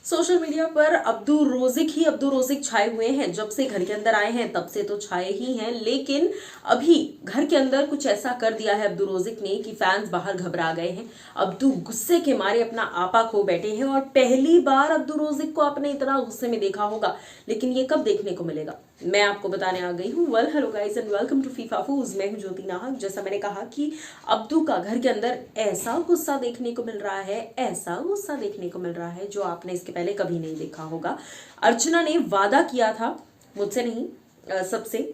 Social media पर Abdu Rozik छाए हुए हैं। जब से घर के अंदर आए हैं तब से तो छाए ही हैं, लेकिन अभी घर के अंदर कुछ ऐसा कर दिया है अब्दू रोजिक ने कि फैंस बाहर घबरा गए हैं। अब्दू गुस्से के मारे अपना आपा खो बैठे हैं और पहली बार अब्दू रोजिक को आपने इतना गुस्से में देखा होगा, लेकिन ये कब देखने को मिलेगा मैं आपको बताने आ गई हूँ। Well hello guys and welcome to फीफा फूज। मैं हूँ ज्योति नाहक। जैसा मैंने कहा कि अब्दू का घर के अंदर ऐसा गुस्सा देखने को मिल रहा है, ऐसा गुस्सा देखने को मिल रहा है जो आपने इसके पहले कभी नहीं देखा होगा। अर्चना ने वादा किया था, मुझसे नहीं सबसे,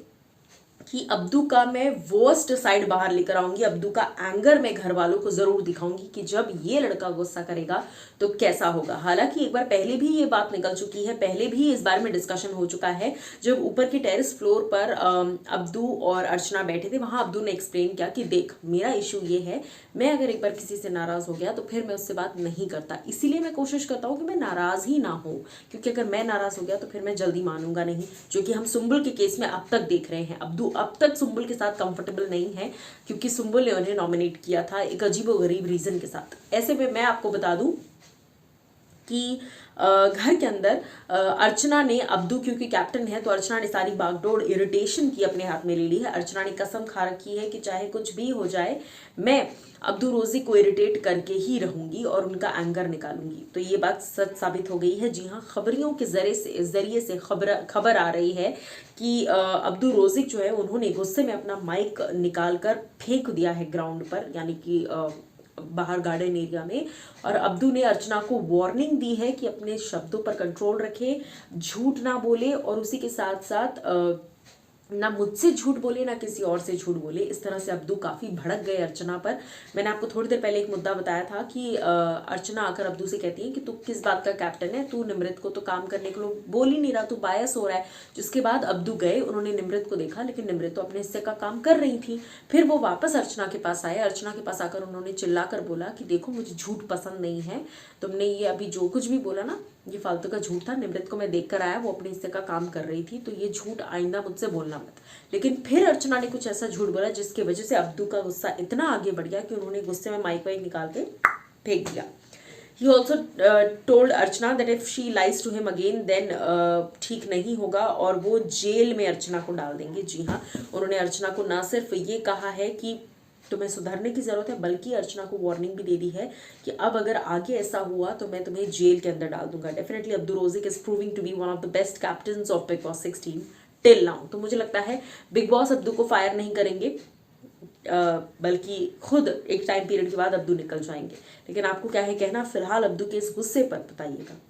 कि अब्दू का मैं वर्स्ट साइड बाहर लेकर आऊंगी, अब्दू का एंगर मैं घर वालों को जरूर दिखाऊंगी कि जब ये लड़का गुस्सा करेगा तो कैसा होगा। हालांकि एक बार पहले भी ये बात निकल चुकी है, पहले भी इस बारे में डिस्कशन हो चुका है। जब ऊपर की टेरेस फ्लोर पर अब्दू और अर्चना बैठे थे, वहां अब्दू ने एक्सप्लेन किया कि देख मेरा इशू ये है, मैं अगर एक बार किसी से नाराज हो गया तो फिर मैं उससे बात नहीं करता, इसीलिए मैं कोशिश करता हूँ कि मैं नाराज ही ना हूँ, क्योंकि अगर मैं नाराज हो गया तो फिर मैं जल्दी मानूंगा नहीं, जो कि हम सुंबुल के केस में अब तक देख रहे हैं। अब्दू अब तक सुंबुल के साथ कंफर्टेबल नहीं है क्योंकि सुंबुल ने उन्हें नॉमिनेट किया था एक अजीबोगरीब रीजन के साथ। ऐसे में मैं आपको बता दूं कि घर के अंदर अर्चना ने, अब्दू क्योंकि कैप्टन है तो अर्चना ने सारी बागडोर इरिटेशन की अपने हाथ में ले ली है। अर्चना ने कसम खा रखी है कि चाहे कुछ भी हो जाए मैं अब्दू रोजी को इरिटेट करके ही रहूंगी और उनका एंगर निकालूंगी। तो ये बात सच साबित हो गई है। जी हाँ, खबरियों के जरिए से खबर आ रही है कि अब्दू रोजिक जो है उन्होंने गुस्से में अपना माइक निकाल कर फेंक दिया है ग्राउंड पर, यानी कि बाहर गार्डन एरिया में। और अब्दू ने अर्चना को वार्निंग दी है कि अपने शब्दों पर कंट्रोल रखे, झूठ ना बोले और उसी के साथ साथ ना मुझसे झूठ बोले ना किसी और से झूठ बोले। इस तरह से अब्दू काफी भड़क गए अर्चना पर। मैंने आपको थोड़ी देर पहले एक मुद्दा बताया था कि अर्चना आकर अब्दू से कहती है कि तू किस बात का कैप्टन है, तू निमृत को तो काम करने के लिए बोल ही नहीं रहा, तू बायस हो रहा है। जिसके बाद अब्दू गए, उन्होंने निमृत को देखा, लेकिन निमृत तो अपने हिस्से का काम कर रही थी। फिर वो वापस अर्चना के पास आए। अर्चना के पास आकर उन्होंने चिल्लाकर बोला कि देखो मुझे झूठ पसंद नहीं है, तुमने ये अभी जो कुछ भी बोला ना ये फालतू का झूठ था। निमृत को मैं देख कर आया, वो अपने हिस्से का काम कर रही थी, तो ये झूठ आइंदा मुझसे बोलना मत। लेकिन फिर अर्चना ने कुछ ऐसा झूठ बोला जिसकी वजह से अब्दू का गुस्सा इतना आगे बढ़ गया कि उन्होंने गुस्से में माइक वाइक निकाल के फेंक दिया। He also told Archana that if she lies to him again then ठीक नहीं होगा और वो जेल में अर्चना को डाल देंगे। जी हाँ, उन्होंने अर्चना को ना सिर्फ ये कहा है कि तुम्हें सुधरने की जरूरत है, बल्कि अर्चना को वार्निंग भी दे दी है कि अब अगर आगे ऐसा हुआ तो मैं तुम्हें जेल के अंदर डाल दूंगा। डेफिनेटली अब्दू रोजिक is proving to be one of the best captains of Bigg Boss 16 till now. तो मुझे लगता है बिग बॉस अब्दू को फायर नहीं करेंगे, बल्कि खुद एक टाइम पीरियड के बाद अब्दू निकल जाएंगे। लेकिन आपको क्या है कहना फिलहाल अब्दू के इस गुस्से पर बताइएगा।